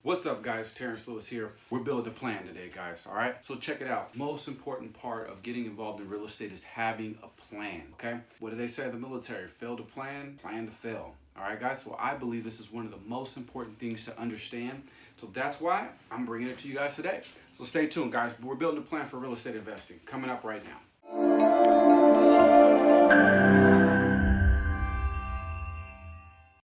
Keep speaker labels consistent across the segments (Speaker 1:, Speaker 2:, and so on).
Speaker 1: What's up, guys? Terrence Lewis here. We're building a plan today, guys. All right, so check it out. Most important part of getting involved in real estate is having a plan. Okay, what do they say in the military? Fail to plan, plan to fail. All right, guys, so I believe this is one of the most important things to understand. So that's why I'm bringing it to you guys today. So stay tuned, guys. We're building a plan for real estate investing coming up right now.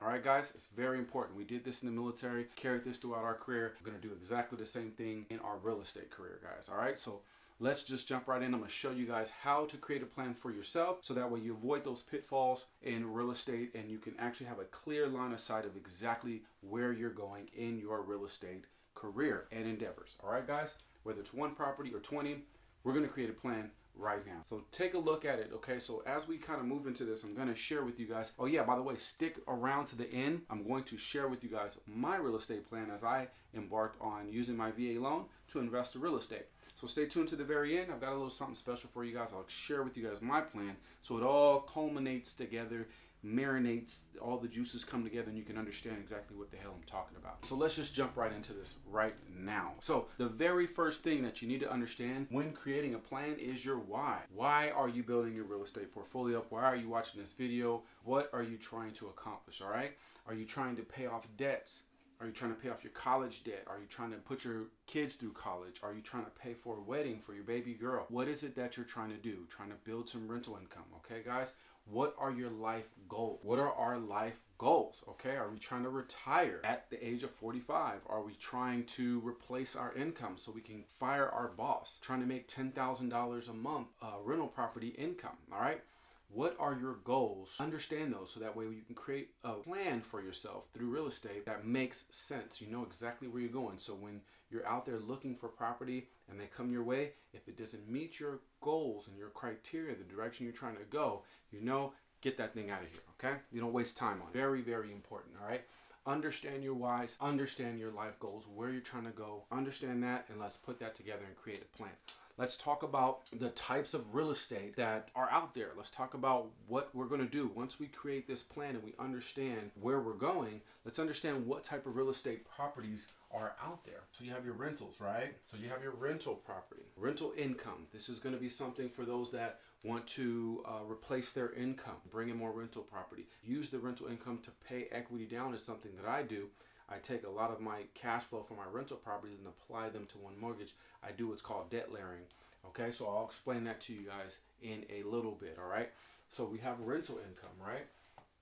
Speaker 1: Alright guys, it's very important. We did this in the military, carried this throughout our career. We're going to do exactly the same thing in our real estate career, guys. Alright, so let's just jump right in. I'm going to show you guys how to create a plan for yourself so that way you avoid those pitfalls in real estate and you can actually have a clear line of sight of exactly where you're going in your real estate career and endeavors. Alright guys, whether it's one property or 20, we're going to create a plan right now. So take a look at it, okay? So as we kind of move into this, I'm going to share with you guys, oh yeah, by the way, stick around to the end. I'm going to share with you guys my real estate plan as I embarked on using my VA loan to invest in real estate. So stay tuned to the very end. I've got a little something special for you guys. I'll share with you guys my plan so it all culminates together, marinates, all the juices come together and you can understand exactly what the hell I'm talking about. So let's just jump right into this right now. So the very first thing that you need to understand when creating a plan is your why. Why are you building your real estate portfolio? Why are you watching this video? What are you trying to accomplish? All right. Are you trying to pay off debts? Are you trying to pay off your college debt? Are you trying to put your kids through college? Are you trying to pay for a wedding for your baby girl? What is it that you're trying to do? Trying to build some rental income, okay, guys? What are your life goals? What are our life goals, okay? Are we trying to retire at the age of 45? Are we trying to replace our income so we can fire our boss? Trying to make $10,000 a month rental property income, all right? What are your goals? Understand those so that way you can create a plan for yourself through real estate that makes sense. You know exactly where you're going. So when you're out there looking for property and they come your way, if it doesn't meet your goals and your criteria, the direction you're trying to go, you know, get that thing out of here, okay? You don't waste time on it. Very, very important, all right? Understand your whys, understand your life goals, where you're trying to go, understand that, and let's put that together and create a plan. Let's talk about the types of real estate that are out there. Let's talk about what we're going to do. Once we create this plan and we understand where we're going, let's understand what type of real estate properties are out there. So you have your rentals, right? So you have your rental property, rental income. This is going to be something for those that want to replace their income, bring in more rental property. Use the rental income to pay equity down is something that I do. I take a lot of my cash flow from my rental properties and apply them to one mortgage. I do what's called debt layering. Okay, so I'll explain that to you guys in a little bit, all right? So we have rental income, right?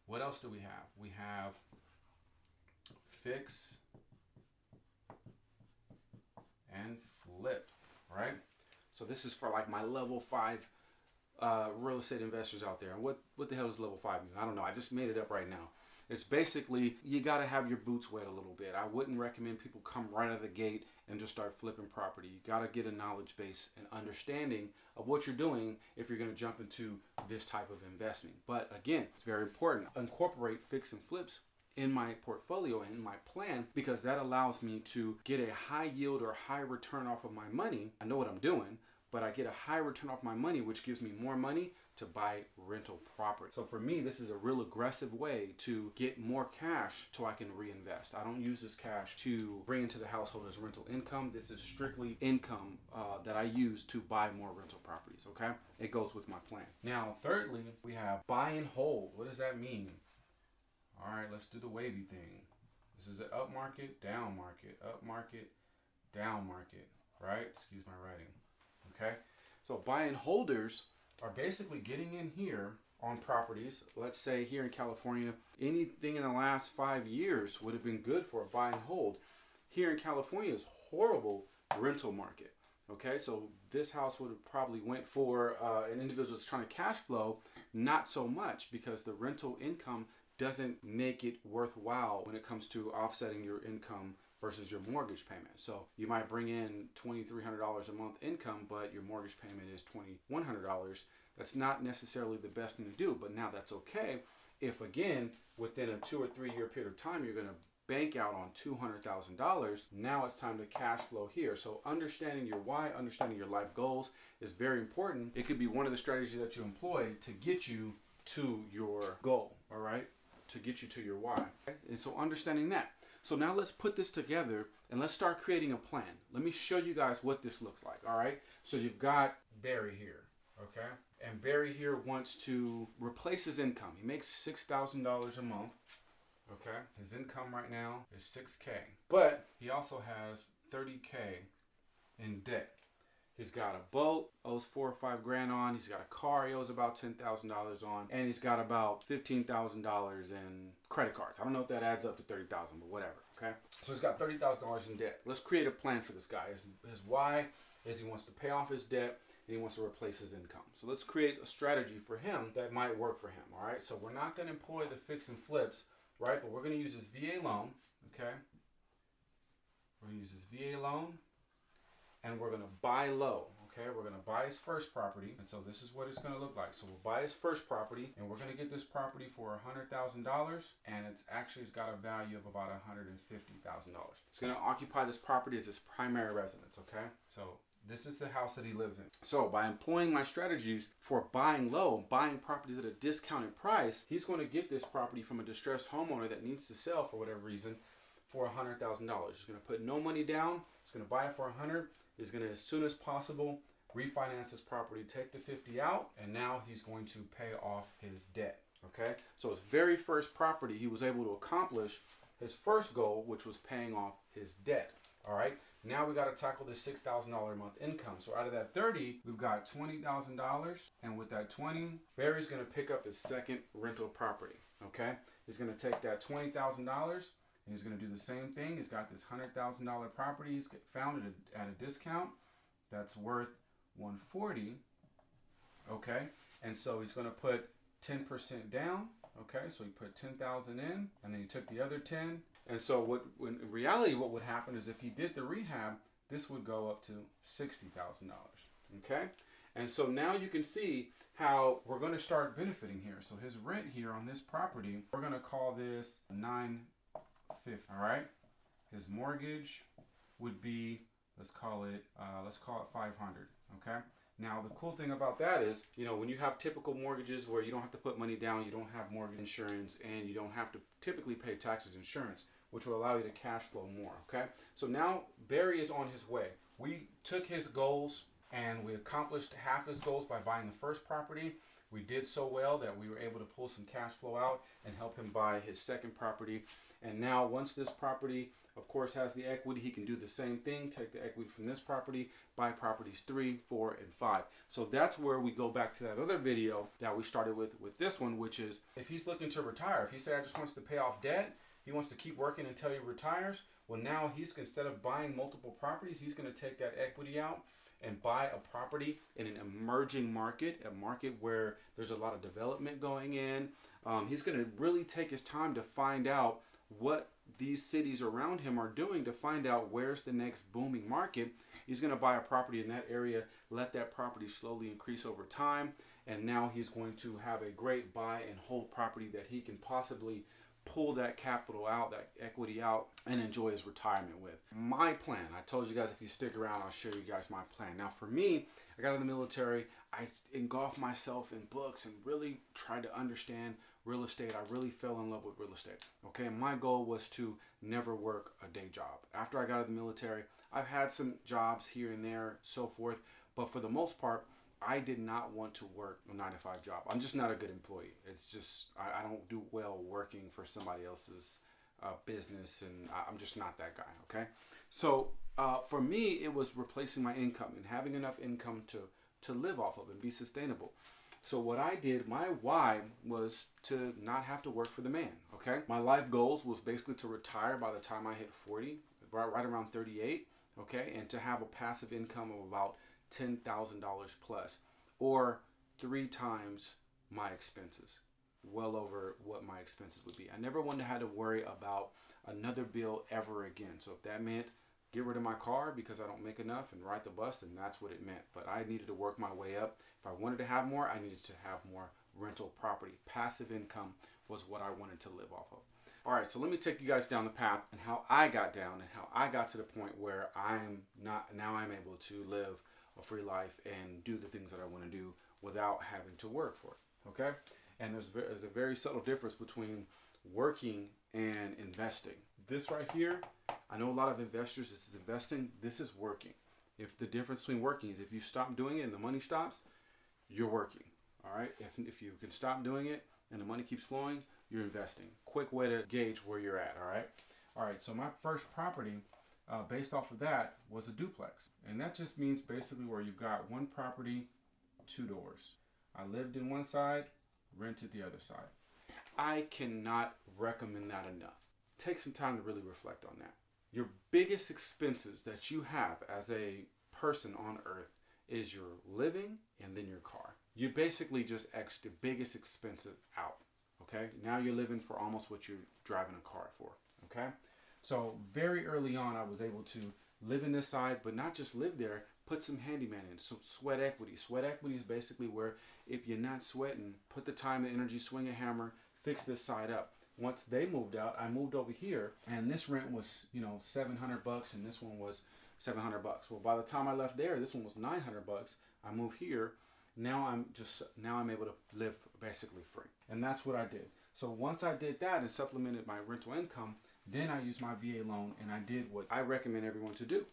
Speaker 1: What else do we have? We have fix and flip, right? So this is for like my level 5 real estate investors out there. And what the hell does level 5 mean? I don't know. I just made it up right now. It's basically, you got to have your boots wet a little bit. I wouldn't recommend people come right out of the gate and just start flipping property. You got to get a knowledge base and understanding of what you're doing if you're going to jump into this type of investing. But again, it's very important. Incorporate fix and flips in my portfolio and in my plan because that allows me to get a high yield or high return off of my money. I know what I'm doing, but I get a high return off my money, which gives me more money to buy rental property. So for me, this is a real aggressive way to get more cash so I can reinvest. I don't use this cash to bring into the household as rental income. This is strictly income that I use to buy more rental properties, okay? It goes with my plan. Now, thirdly, we have buy and hold. What does that mean? All right, let's do the wavy thing. This is an up market, down market, up market, down market, right? Excuse my writing, okay? So buy and holders are basically getting in here on properties. Let's say here in California, anything in the last 5 years would have been good for a buy and hold. Here in California is horrible rental market. Okay, so this house would have probably went for an individual that's trying to cash flow, not so much because the rental income doesn't make it worthwhile when it comes to offsetting your income versus your mortgage payment. So you might bring in $2,300 a month income, but your mortgage payment is $2,100. That's not necessarily the best thing to do, but now that's okay if, again, within a 2 or 3 year period of time, you're going to bank out on $200,000. Now it's time to cash flow here. So understanding your why, understanding your life goals is very important. It could be one of the strategies that you employ to get you to your goal, all right? To get you to your why. And so understanding that. So now let's put this together and let's start creating a plan. Let me show you guys what this looks like. All right. So you've got Barry here. Okay. And Barry here wants to replace his income. He makes $6,000 a month. Okay. His income right now is $6K, but he also has $30K in debt. He's got a boat, owes $4 or $5 grand on. He's got a car, he owes about $10,000 on, and he's got about $15,000 in credit cards. I don't know if that adds up to $30,000, but whatever. Okay, so he's got $30,000 in debt. Let's create a plan for this guy. His why is he wants to pay off his debt and he wants to replace his income. So let's create a strategy for him that might work for him. All right, so we're not going to employ the fix and flips, right? But we're going to use his VA loan. Okay, we're going to use his VA loan. And we're going to buy low, okay? We're going to buy his first property. And so this is what it's going to look like. So we'll buy his first property, and we're going to get this property for $100,000. And it's got a value of about $150,000. It's going to occupy this property as his primary residence, okay? So this is the house that he lives in. So by employing my strategies for buying low, buying properties at a discounted price, he's going to get this property from a distressed homeowner that needs to sell for whatever reason for $100,000. He's going to put no money down. He's going to buy it for $100,000. He's going to, as soon as possible, refinance his property, take the $50,000 out, and now he's going to pay off his debt. Okay, so his very first property, he was able to accomplish his first goal, which was paying off his debt. All right, now we got to tackle this $6,000 a month income. So out of that 30, we've got $20,000, and with that 20, Barry's going to pick up his second rental property. Okay, he's going to take that $20,000. He's going to do the same thing. He's got this $100,000 property. He's found it at a discount that's worth $140,000. Okay, and so he's going to put 10% down. Okay, so he put $10,000 in, and then he took the other 10. And so in reality, what would happen is if he did the rehab, this would go up to $60,000. Okay, and so now you can see how we're going to start benefiting here. So his rent here on this property, we're going to call this $950. All right, his mortgage would be, let's call it 500. Okay, now the cool thing about that is, you know, when you have typical mortgages where you don't have to put money down, you don't have mortgage insurance, and you don't have to typically pay taxes, insurance, which will allow you to cash flow more. Okay, so now Barry is on his way. We took his goals and we accomplished half his goals by buying the first property. We did so well that we were able to pull some cash flow out and help him buy his second property. And now once this property, of course, has the equity, he can do the same thing, take the equity from this property, buy properties 3, 4, and 5. So that's where we go back to that other video that we started with this one, which is if he's looking to retire, if he said, I just wants to pay off debt, he wants to keep working until he retires, well, now he's, instead of buying multiple properties, he's going to take that equity out and buy a property in an emerging market, a market where there's a lot of development going in. He's going to really take his time to find out what these cities around him are doing, to find out where's the next booming market. He's going to buy a property in that area, let that property slowly increase over time, and now he's going to have a great buy and hold property that he can possibly pull that capital out, that equity out, and enjoy his retirement with. My plan, I told you guys if you stick around, I'll show you guys my plan. Now for me, I got in the military, I engulfed myself in books and really tried to understand real estate. I really fell in love with real estate. Okay, and my goal was to never work a day job. After I got out of the military, I've had some jobs here and there, so forth, but for the most part, I did not want to work a 9-to-5 job. I'm just not a good employee. It's just, I don't do well working for somebody else's business, and I'm just not that guy, okay? So for me, it was replacing my income and having enough income to live off of and be sustainable. So what I did, my why was to not have to work for the man, okay? My life goals was basically to retire by the time I hit 40, right around 38, okay? And to have a passive income of about $10,000 plus, or 3 times my expenses, well over what my expenses would be. I never wanted to have to worry about another bill ever again. So if that meant get rid of my car because I don't make enough and ride the bus, then that's what it meant. But I needed to work my way up. If I wanted to have more, I needed to have more rental property. Passive income was what I wanted to live off of. All right, so let me take you guys down the path and how I got down and how I got to the point where I'm able to live a free life and do the things that I want to do without having to work for it. Okay, and there's a very subtle difference between working and investing. this right here, I know a lot of investors, this is investing, this is working. If the difference between working is if you stop doing it and the money stops, you're working. All right. If you can stop doing it and the money keeps flowing, you're investing. Quick way to gauge where you're at. All right. All right. So my first property, based off of that, was a duplex, and that just means basically where you've got one property, two doors. I lived in one side, rented the other side. I cannot recommend that enough. Take some time to really reflect on that. Your biggest expenses that you have as a person on earth is your living and then your car. You basically just X the biggest expensive out. Okay. Now you're living for almost what you're driving a car for. Okay. So very early on, I was able to live in this side, but not just live there, put some handyman in, some sweat equity. Sweat equity is basically where if you're not sweating, put the time and energy, swing a hammer, fix this side up. Once they moved out, I moved over here, and this rent was, $700, and this one was $700. Well, by the time I left there, this one was $900. I moved here. Now I'm able to live basically free, and that's what I did. So once I did that and supplemented my rental income, then I used my VA loan, and I did what I recommend everyone to do.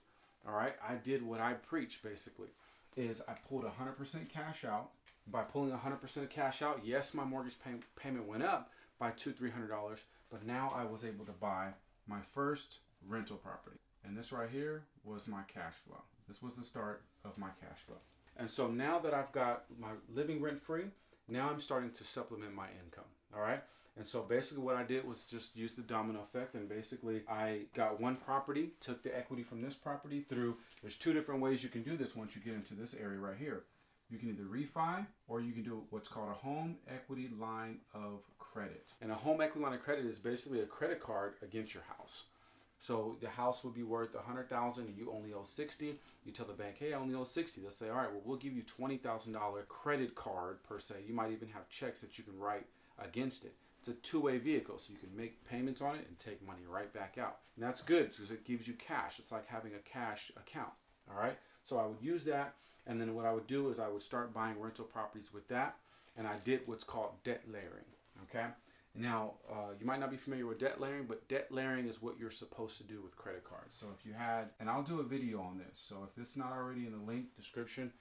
Speaker 1: All right, I did what I preach basically, is I pulled 100% cash out. By pulling 100% cash out, yes, my mortgage payment went up by $200-300, but now I was able to buy my first rental property. And this right here was my cash flow. This was the start of my cash flow. And so now that I've got my living rent free, now I'm starting to supplement my income. All right. And so basically what I did was just use the domino effect, and basically I got one property, took the equity from this property through, there's two different ways you can do this once you get into this area right here. You can either refi, or you can do what's called a home equity line of credit. And a home equity line of credit is basically a credit card against your house. So the house would be worth $100,000 and you only owe $60,000. You tell the bank, hey, I only owe $60,000. They'll say, all right, well, we'll give you $20,000 credit card per se. You might even have checks that you can write against it. It's a two-way vehicle, so you can make payments on it and take money right back out. And that's good because it gives you cash. It's like having a cash account. All right. So I would use that. And then what I would do is I would start buying rental properties with that. And I did what's called debt layering. Okay. Now, you might not be familiar with debt layering, but debt layering is what you're supposed to do with credit cards. So if you had, and I'll do a video on this. So if it's not already in the link description,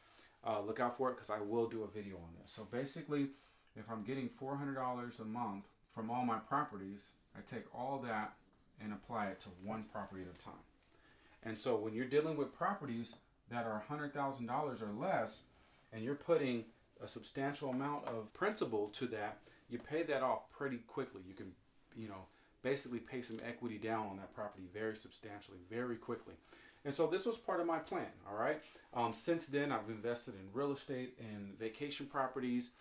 Speaker 1: look out for it because I will do a video on this. So basically, if I'm getting $400 a month from all my properties, I take all that and apply it to one property at a time. And so when you're dealing with properties that are $100,000 or less, and you're putting a substantial amount of principal to that, you pay that off pretty quickly. You can, basically pay some equity down on that property very substantially, very quickly. And so this was part of my plan, all right? Since then, I've invested in real estate, in vacation properties,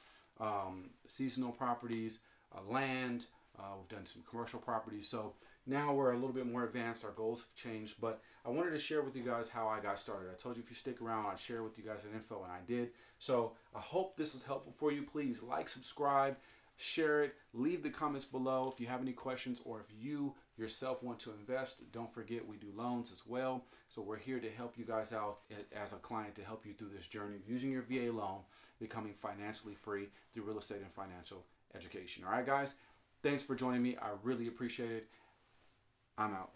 Speaker 1: seasonal properties, land. We've done some commercial properties. So now we're a little bit more advanced. Our goals have changed, but I wanted to share with you guys how I got started. I told you if you stick around, I'd share with you guys that info, and I did. So I hope this was helpful for you. Please like, subscribe, share it, leave the comments below if you have any questions, or if you yourself want to invest. Don't forget, we do loans as well. So we're here to help you guys out as a client, to help you through this journey of using your VA loan, becoming financially free through real estate and financial education. All right, guys, thanks for joining me. I really appreciate it. I'm out.